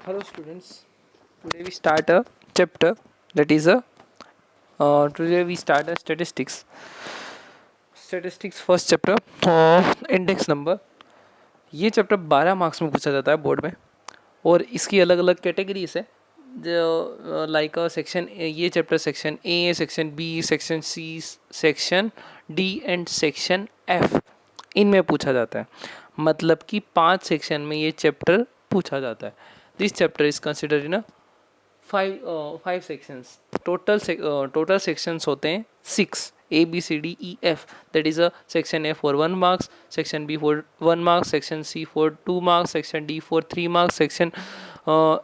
Hello students, today we start a chapter that is today we start a statistics first chapter index number. ये chapter 12 marks में पूछा जाता है board में और इसकी अलग अलग कैटेगरीज है जो लाइक सेक्शन ये chapter section A, section B, section C, section D and section F इनमें पूछा जाता है। मतलब कि 5 सेक्शन में ये चैप्टर पूछा जाता है। This chapter is consider in a five sections. Total sections होते हैं 6 A B C D E F, that is a section A for 1 marks, section B for 1 marks, section C for 2 marks, section D for 3 marks, section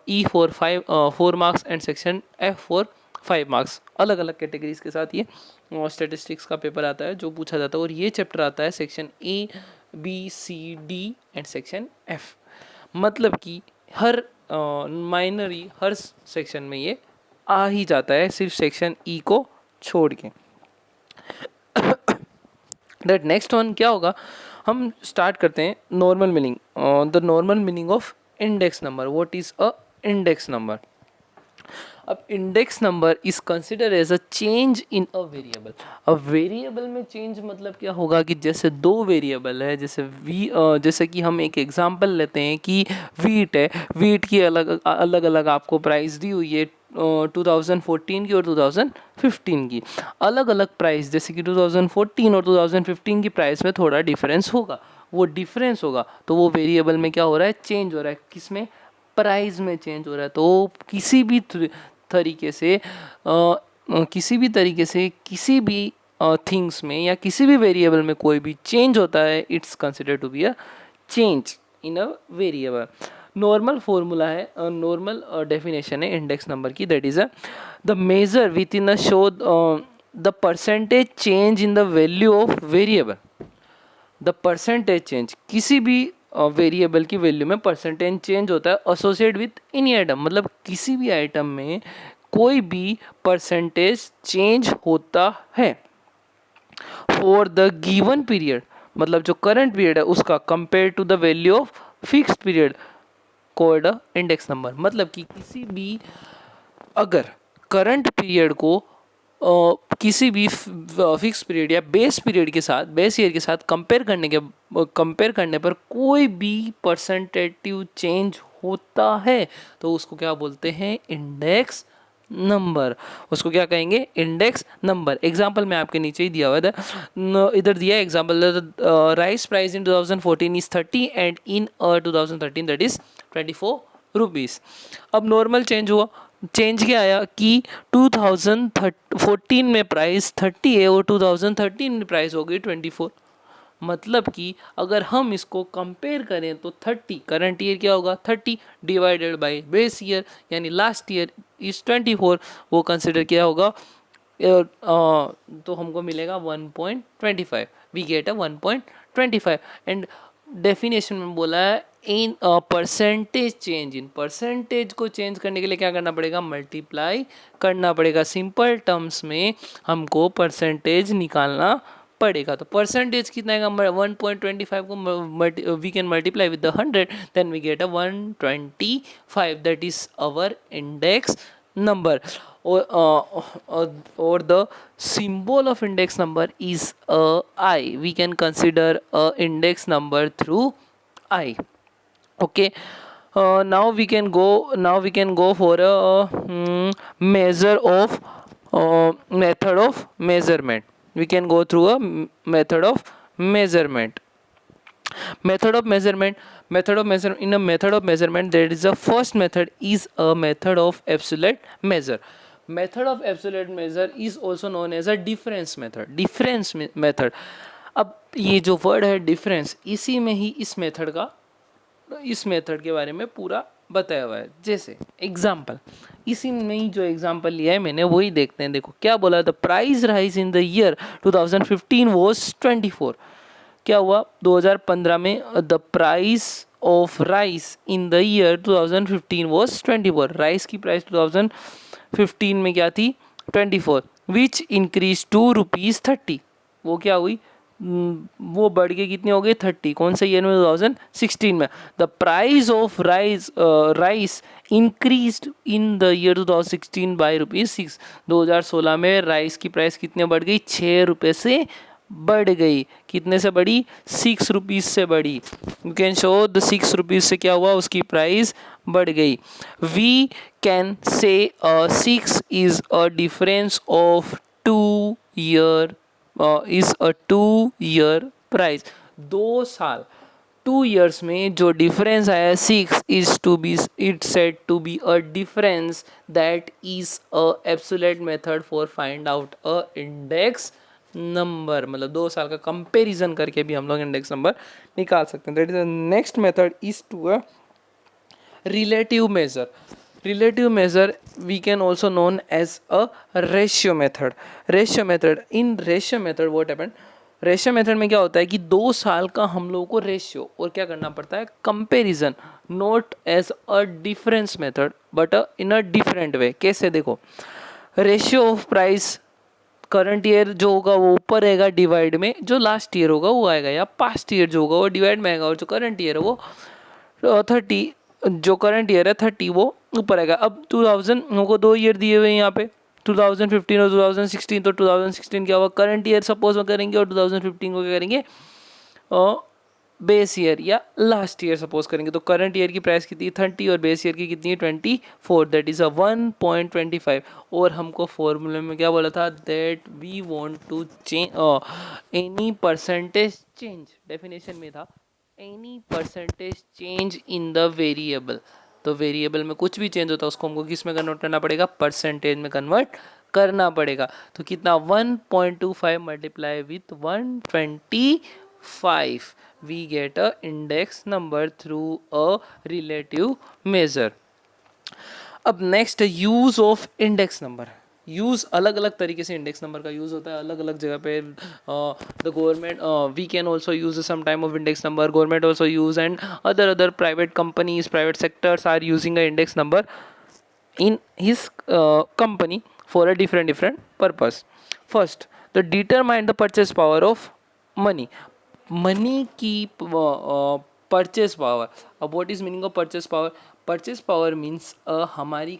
E for 4 marks and section F for 5 marks। अलग अलग categories के साथ ये statistics का paper आता है जो पूछा जाता है और ये चैप्टर आता है section A B C D and section F। मतलब कि हर माइनरी हर सेक्शन में ये आ ही जाता है, सिर्फ सेक्शन ई को छोड़ के। दैट नेक्स्ट वन क्या होगा, हम स्टार्ट करते हैं normal meaning. The normal meaning of index number. What is a index number? अब index number is consider as a change in a variable. अब वेरिएबल में चेंज मतलब क्या होगा कि जैसे दो वेरिएबल है, जैसे कि हम एक एग्जांपल लेते हैं कि वीट है, वीट की अलग अलग आपको प्राइस दी हुई है 2014 की और 2015 की। अलग अलग प्राइस, जैसे कि 2014 और 2015 की प्राइस में थोड़ा डिफरेंस होगा, वो डिफरेंस होगा तो वो वेरिएबल में क्या हो रहा है, चेंज हो रहा है। किसमें? प्राइस में चेंज हो रहा है। तो किसी भी तरीके से किसी भी थिंग्स में या किसी भी वेरिएबल में कोई भी चेंज होता है, it's consider to be a change in a variable. Normal formula है, नॉर्मल डेफिनेशन है इंडेक्स नंबर की, that is the measure with in a show the percentage change in the value of variable. The percentage change, किसी भी variable की value में percentage change होता है associate with any item. मतलब किसी भी आइटम में कोई भी परसेंटेज चेंज होता है फॉर द गिवन पीरियड, मतलब जो करंट पीरियड है उसका, compare to the value of fixed period called index number. मतलब कि किसी भी अगर करंट पीरियड को किसी भी फिक्स पीरियड या बेस पीरियड के साथ, बेस ईयर के साथ कंपेयर करने पर कोई भी परसेंटेटिव चेंज होता है तो उसको क्या बोलते हैं, इंडेक्स नंबर। उसको क्या कहेंगे, इंडेक्स नंबर। एग्जाम्पल मैं आपके नीचे ही दिया हुआ था, इधर दिया example, rice price in 2014 is 30 and in 2013 that is 24 rupees. अब नॉर्मल चेंज हुआ, चेंज क्या आया कि 2014 में प्राइस 30 है और 2013 में प्राइस हो गई 24। मतलब कि अगर हम इसको कंपेयर करें तो 30, करंट ईयर क्या होगा 30 डिवाइडेड बाय बेस ईयर यानी लास्ट ईयर इज 24, वो कंसिडर किया होगा तो हमको मिलेगा 1.25। We get a 1.25 and definition में बोला है in percentage change. In percentage को चेंज करने के लिए क्या करना पड़ेगा, मल्टीप्लाई करना पड़ेगा। सिंपल टर्म्स में हमको परसेंटेज निकालना पड़ेगा। तो परसेंटेज कितना है, 1.25 को we can multiply with the 100, then we get a 125, that is our index number or the symbol of index number is a I. We can consider a index number through I. Okay, now we can go for a measure of method of measurement. We can go through a method of measurement. Method of measurement. In a method of measurement, there is a first method is a method of absolute measure. Method of absolute measure is also known as a difference method. Difference method. अब ये जो word है difference, इसी में ही इस method के बारे में पूरा बताया हुआ है। जैसे एग्जाम्पल, इसी में ही जो एग्जाम्पल लिया है मैंने वही देखते हैं। देखो क्या बोला, the price rise in the year 2015 was 24। क्या हुआ 2015 में, the price of rice in the year 2015 was 24। Rice की प्राइस 2015 में क्या थी, 24, विच इंक्रीज टू ₹30। वो क्या हुई, वो बढ़ के कितनी हो गई 30। कौन से ईयर में 2016 में। The price of rice increased in the year 2016 by ₹6। 2016 में राइस की प्राइस कितने बढ़ गई 6 रुपये से बढ़ गई। कितने से बढ़ी 6 रुपीज़ से बढ़ी। You can show the 6 rupees से क्या हुआ उसकी प्राइस बढ़ गई। We can say 6 is a difference of 2 year is a 2 year price. 2 साल 2 years में जो डिफरेंस आया 6 is to be it said to be a difference that is a absolute method for find out a index number. मतलब 2 साल का comparison करके भी हम लोग इंडेक्स नंबर निकाल सकते हैं। That is the next method is to a relative measure. Relative measure we can also known as a ratio method. Ratio method, in ratio method what happened, ratio method में क्या होता है कि 2 साल का हम लोगों को रेशियो और क्या करना पड़ता है comparison, not as a difference method but in a different way. कैसे देखो, ratio of price current year जो होगा वो ऊपर रहेगा डिवाइड में, जो लास्ट ईयर होगा वो आएगा, या पास्ट ईयर जो होगा वो डिवाइड में आएगा, और जो करंट ईयर है वो 30, जो करंट ईयर है 30 वो ऊपर आएगा। अब 2000 हमको 2 ईयर दिए हुए हैं यहाँ पे, 2015 और 2016। तो 2016 क्या होगा करंट ईयर सपोज में करेंगे, और 2015 को क्या करेंगे बेस ईयर या लास्ट ईयर सपोज करेंगे। तो करंट ईयर की प्राइस कितनी 30 और बेस ईयर की कितनी है 24, दैट इज अ 1.25। और हमको फॉर्मूले में क्या बोला था, that we want to change any percentage change, definition में था any percentage change in the variable. तो वेरिएबल में कुछ भी चेंज होता है उसको हमको किस में कन्वर्ट करना पड़ेगा, परसेंटेज में कन्वर्ट करना पड़ेगा। तो कितना 1.25 multiply with 125 we get a index number through a relative measure. अब next use of index number. Use अलग अलग तरीके से इंडेक्स नंबर का यूज़ होता है अलग अलग जगह पे। The government we can also use some time of index number, government also use, and other private companies, private sectors are using a index number in his company for a different purpose. First, the determine the purchase power of money. Money की purchase power. अब what is meaning of purchase power? Purchase power means हमारी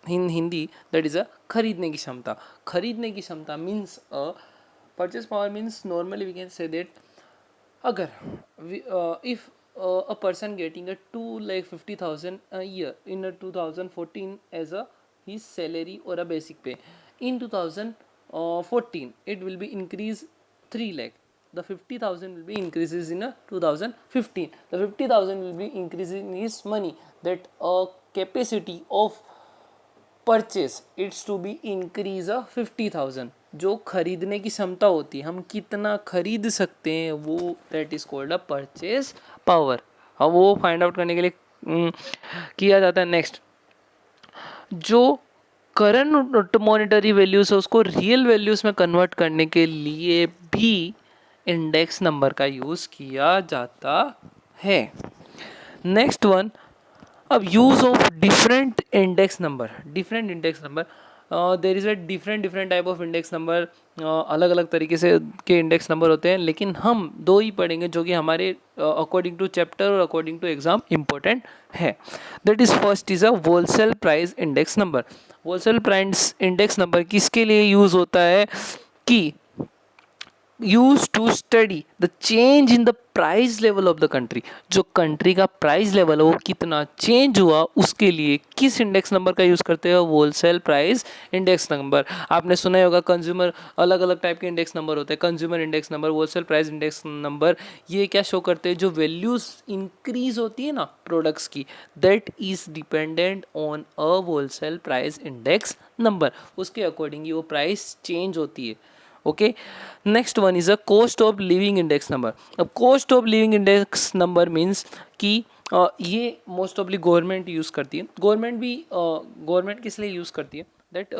in Hindi that is a खरीदने की क्षमता। खरीदने की क्षमता means purchase power means normally we can say that अगर if a person getting a 2,50,000 a year in a 2014 as a his salary or a basic pay, in 2014 it will be increase 3 lakh, the 50,000 will be increases in a 2015, the 50,000 will be increasing his money, that capacity of purchase it's to be increase a 50,000। जो खरीदने की क्षमता होती है हम कितना खरीद सकते हैं वो that is called a purchase power. अब वो फाइंड आउट करने के लिए किया जाता है। नेक्स्ट, जो करंट मॉनेटरी वैल्यूज है उसको रियल वैल्यूज में कन्वर्ट करने के लिए भी इंडेक्स नंबर का यूज़ किया जाता है। नेक्स्ट वन, अब use of different index number. Different index number, there is a different type of index number. अलग अलग तरीके से के इंडेक्स नंबर होते हैं, लेकिन हम 2 ही पढ़ेंगे जो कि हमारे अकॉर्डिंग टू चैप्टर और अकॉर्डिंग टू एग्जाम इंपॉर्टेंट है। That is first is a wholesale price index number. Wholesale price index number किसके लिए यूज होता है कि use to study the change in the price level of the country. जो country का price level है वो कितना चेंज हुआ उसके लिए किस इंडेक्स नंबर का यूज़ करते हैं, होलसेल प्राइस इंडेक्स नंबर। आपने सुना ही होगा कंज्यूमर, अलग अलग टाइप के इंडेक्स नंबर होते हैं, consumer index number, wholesale price index number. ये क्या शो करते हैं, जो वैल्यूज इंक्रीज होती है ना प्रोडक्ट्स की, that is dependent on a wholesale price index number. उसके अकॉर्डिंग ही वो प्राइस चेंज होती है। Okay, next one is a cost of living index number. अब cost of living index number means कि ये मोस्ट ऑफली गवर्नमेंट यूज़ करती है। गवर्नमेंट किस लिए यूज़ करती है, that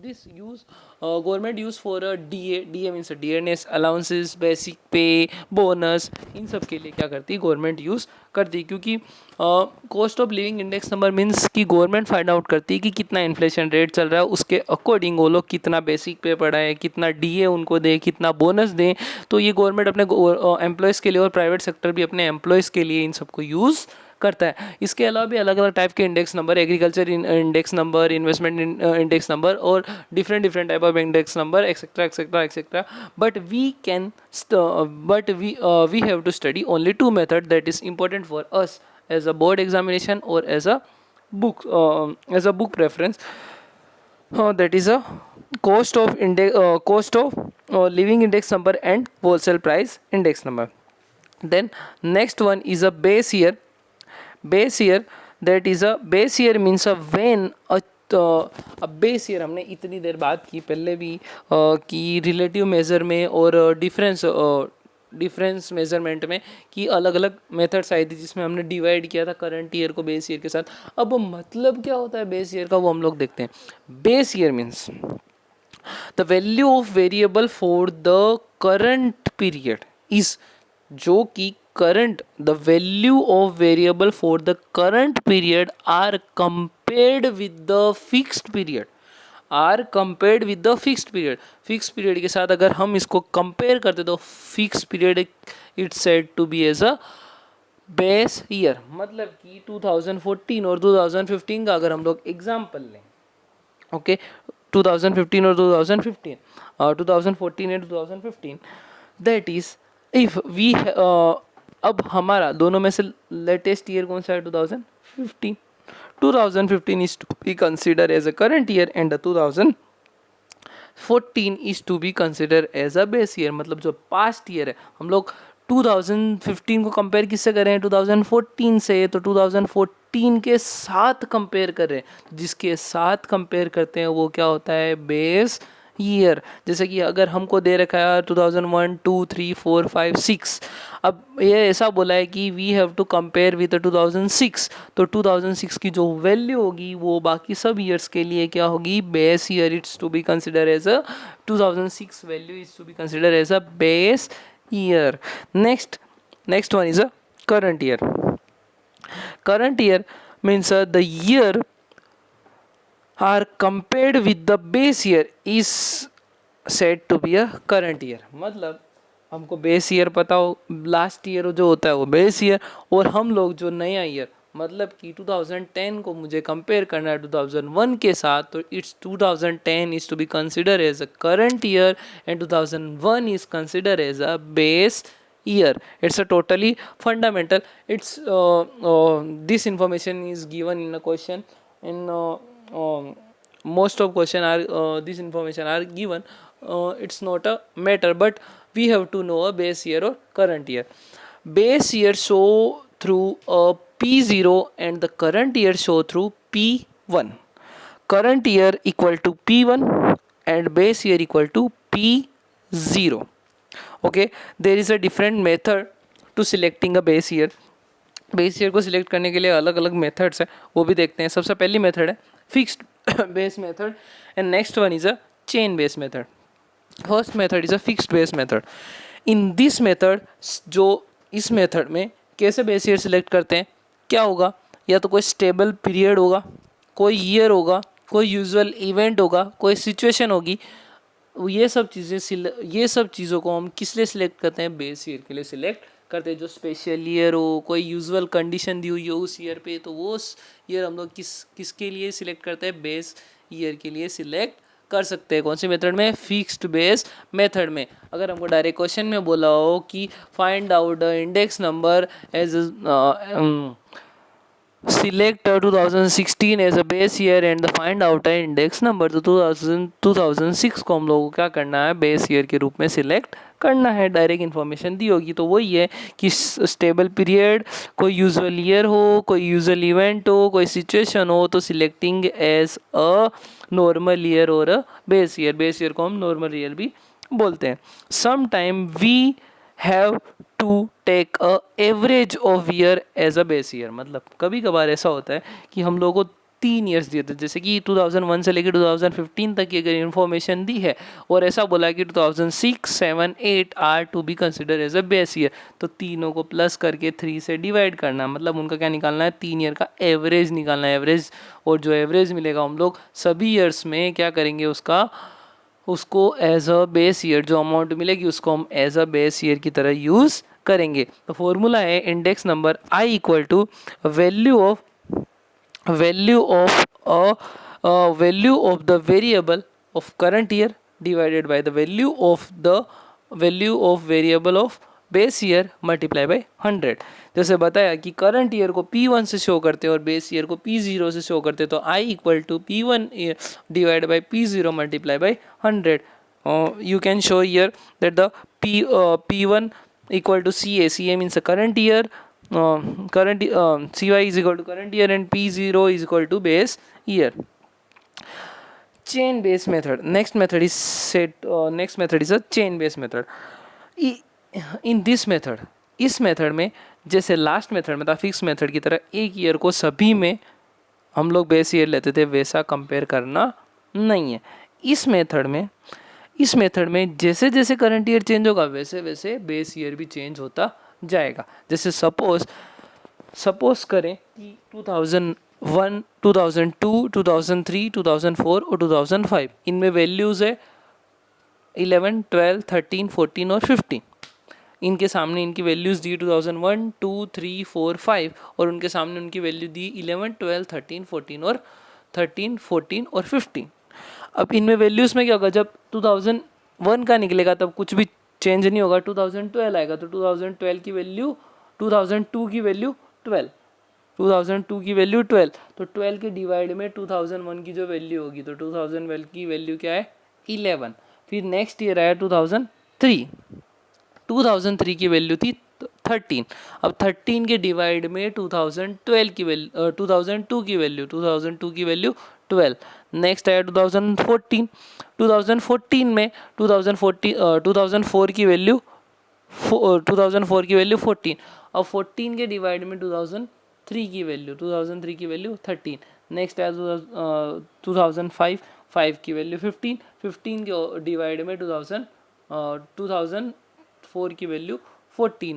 this use government use for DA means dearness allowances, basic पे, बोनस, इन सब के लिए क्या करती है गवर्नमेंट यूज़ करती है, क्योंकि cost of living index number means कि गवर्नमेंट फाइंड आउट करती है कि कितना इन्फ्लेशन रेट चल रहा है, उसके अकॉर्डिंग वो लोग कितना बेसिक पे पढ़ाए, कितना DA उनको दे, कितना बोनस दें। तो ये गवर्नमेंट अपने एम्प्लॉयज़ के लिए और प्राइवेट सेक्टर भी अपने एम्प्लॉयज़ के लिए इन सबको यूज़ करता है। इसके अलावा भी अलग अलग टाइप के index number, agriculture index number, investment index number और different different type of index number etcetera etcetera etcetera, but we have to study only two method that is important for us as a board examination or as a book preference. That is a cost of living index number and wholesale price index number. Then next one is a base year. Base year, that is a base year means a when a अब base year हमने इतनी देर बात की पहले भी कि relative measure में और डिफरेंस मेजरमेंट में कि अलग अलग मेथड्स आई थी जिसमें हमने डिवाइड किया था करंट ईयर को बेस ईयर के साथ। अब मतलब क्या होता है बेस ईयर का वो हम लोग देखते हैं। Base year means the value of variable for the current period is, जो कि current the value of variable for the current period are compared with the fixed period, are compared with the fixed period. Fix period के साथ अगर हम इसको कंपेयर करते तो fix period it's said to be as a base year. मतलब कि 2014 और 2015 का अगर हम लोग एग्जाम्पल लें, ओके 2015 और 2015 2014 and 2015, that is if we अब हमारा दोनों में से लेटेस्ट ईयर कौन सा है 2015 is to be considered as a current year and the 2014 is to be considered as a base year। मतलब जो पास्ट ईयर है हम लोग 2015 को कंपेयर किससे कर रहे हैं 2014 से, तो 2014 के साथ कंपेयर कर रहे हैं, जिसके साथ कंपेयर करते हैं वो क्या होता है बेस ईयर। जैसे कि अगर हमको दे रखा है 2001 2 3 4 5 6, अब ये ऐसा बोला है कि we have to compare with 2006, तो 2006 की जो वैल्यू होगी वो बाकी सब ईयर्स के लिए क्या होगी base year. It's to be consider as a 2006 value is to be consider as a base year. Next one is a current year. Current year means the year are compared with the base year is said to be a current year। मतलब हमको base year पता हो, last year जो होता है वो base year, और हम लोग जो नया ईयर मतलब कि 2010 को मुझे कंपेयर करना है 2001 के साथ, तो it's 2010 is to be consider as a current year and 2001 is consider as a base year। It's a totally fundamental, it's this information is given in a question in most of question are this information are given, it's not a matter, but we have to know a base year or current year। Base year show through a P0 and the current year show through P1। current year equal to P1 and base year equal to P0। okay, there is a different method to selecting a base year। Base year को select करने के लिए अलग अलग methods है, वो भी देखते हैं। सबसे पहली मेथड है fixed base method and next one is a chain base method. First method is a fixed base method. In this method, जो इस मेथड में कैसे बेस ईयर सिलेक्ट करते हैं, क्या होगा, या तो कोई स्टेबल पीरियड होगा, कोई ईयर होगा, कोई यूजुअल इवेंट होगा, कोई सिचुएशन होगी, ये सब चीज़ों को हम किस लिए सिलेक्ट करते हैं बेस ईयर के लिए सिलेक्ट करते हैं। जो स्पेशल ईयर हो, कोई यूजुअल कंडीशन दी हुई हो उस ईयर पे, तो वो ईयर हम लोग किसके लिए सिलेक्ट करते हैं बेस ईयर के लिए सिलेक्ट कर सकते हैं। कौन सी मेथड में, फिक्स्ड बेस मेथड में। अगर हमको डायरेक्ट क्वेश्चन में बोला हो कि find out the index number as select 2016 as a base year and find out a index number, तो 2006 को हम लोगों को क्या करना है बेस ईयर के रूप में सिलेक्ट करना है। डायरेक्ट इन्फॉर्मेशन दी होगी तो वही है कि स्टेबल पीरियड, कोई यूजुअल ईयर हो, कोई यूजुअल इवेंट हो, कोई सिचुएशन हो, तो selecting as a normal year और a base year. Base year को हम नॉर्मल ईयर भी बोलते हैं। Some time we have to take a average of year as a base year. मतलब कभी कभार ऐसा होता है कि हम लोगों को 3 ईयर्स दिए थे, जैसे कि 2001 से लेकर 2015 तक की अगर इन्फॉर्मेशन दी है और ऐसा बोला कि 2006, 7, 8 are to be consider as a base year, तो तीनों को प्लस करके 3 से डिवाइड करना, मतलब उनका क्या निकालना है, 3 ईयर का एवरेज निकालना है, एवरेज। और जो एवरेज मिलेगा हम लोग सभी ईयर्स में क्या करेंगे, उसको एज अ बेस ईयर, जो अमाउंट मिलेगी उसको हम एज अ बेस ईयर की तरह यूज़ करेंगे। तो फॉर्मूला है index number I equal to value of value of value of the variable of current year divided by the value of variable of base year multiply by 100। जैसे बताया कि current year को P1 से show करते हैं और base year को P0 से शो करते हैं, तो I equal to P1 divide by P0 multiply by 100। You can show year that the P1 equal to CA means the current year, CY is equal to current year and P0 is equal to base year. Chain based method. Next method is a chain based method. In this method, इस method में जैसे last method में था fix method की तरह एक year को सभी में हम लोग बेस ईयर लेते थे, वैसा कंपेयर करना नहीं है। इस मेथड में जैसे जैसे करंट ईयर चेंज होगा वैसे वैसे बेस ईयर भी चेंज होता जाएगा। जैसे सपोज करें कि 2001, 2002, 2003, 2004 और 2005 इनमें वैल्यूज़ है 11, 12, 13, 14 और 15। इनके सामने इनकी वैल्यूज़ दी 2001, 2, 3, 4, 5 और उनके सामने उनकी वैल्यू दी 11, 12, 13, 14 और 15। अब इनमें वैल्यूज़ में क्या होगा, जब 2001 का निकलेगा तब कुछ भी चेंज नहीं होगा, 2012 आएगा तो 2012 की वैल्यू 2002 की वैल्यू 12, 2002 की वैल्यू 12, तो 12 के डिवाइड में 2001 की जो वैल्यू होगी तो 2012 की वैल्यू क्या है 11। फिर नेक्स्ट ईयर आया 2003 की वैल्यू थी 13। अब 13 के डिवाइड में 2012 की वैल्यू 2002 की वैल्यू 12। नेक्स्ट आया 2014 में 2004 की वैल्यू 14। अब 14 के डिवाइड में 2003 की वैल्यू 13। नेक्स्ट आया 2005 की वैल्यू 15 के डिवाइड में 2004 की वैल्यू 14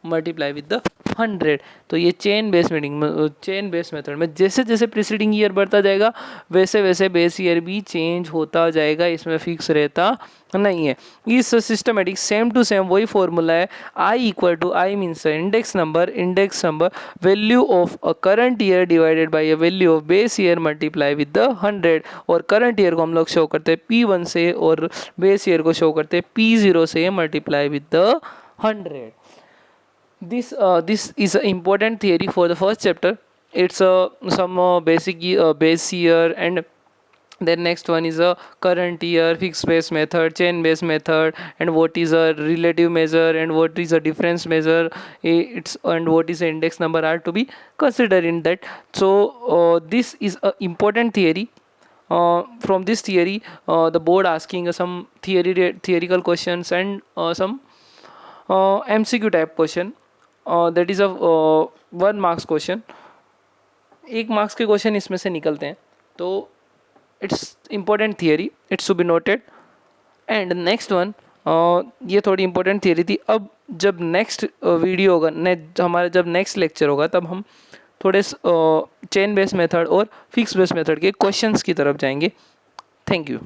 मल्टीप्लाई विद द 100। तो ये चेन बेस मेथड में जैसे जैसे प्रीसीडिंग ईयर बढ़ता जाएगा वैसे वैसे बेस ईयर भी चेंज होता जाएगा, इसमें फिक्स रहता नहीं है। इस सिस्टमेटिक सेम टू सेम वही फॉर्मूला है, I equal to I means index number value of a current year divided by a value of base year multiply with the 100। और करंट ईयर को हम लोग शो करते हैं P1 से और बेस ईयर को शो करते हैं P0 से multiply with the 100। This is an important theory for the first chapter. It's some basic base year, and then next one is a current year, fixed base method, chain base method, and what is a relative measure and what is a difference measure. And what is the index number are to be considered in that. So this is a important theory. From this theory, the board asking some theoretical questions and some MCQ type question. That is a 1 marks question, 1 marks के question इसमें से निकलते हैं, तो it's important theory, it's to be noted. And next one, ये थोड़ी important theory थी। अब जब नेक्स्ट वीडियो होगा, हमारा जब नेक्स्ट लेक्चर होगा तब हम थोड़े चेन बेस मेथड और फिक्स बेस मेथड के क्वेश्चंस की तरफ जाएंगे। Thank you.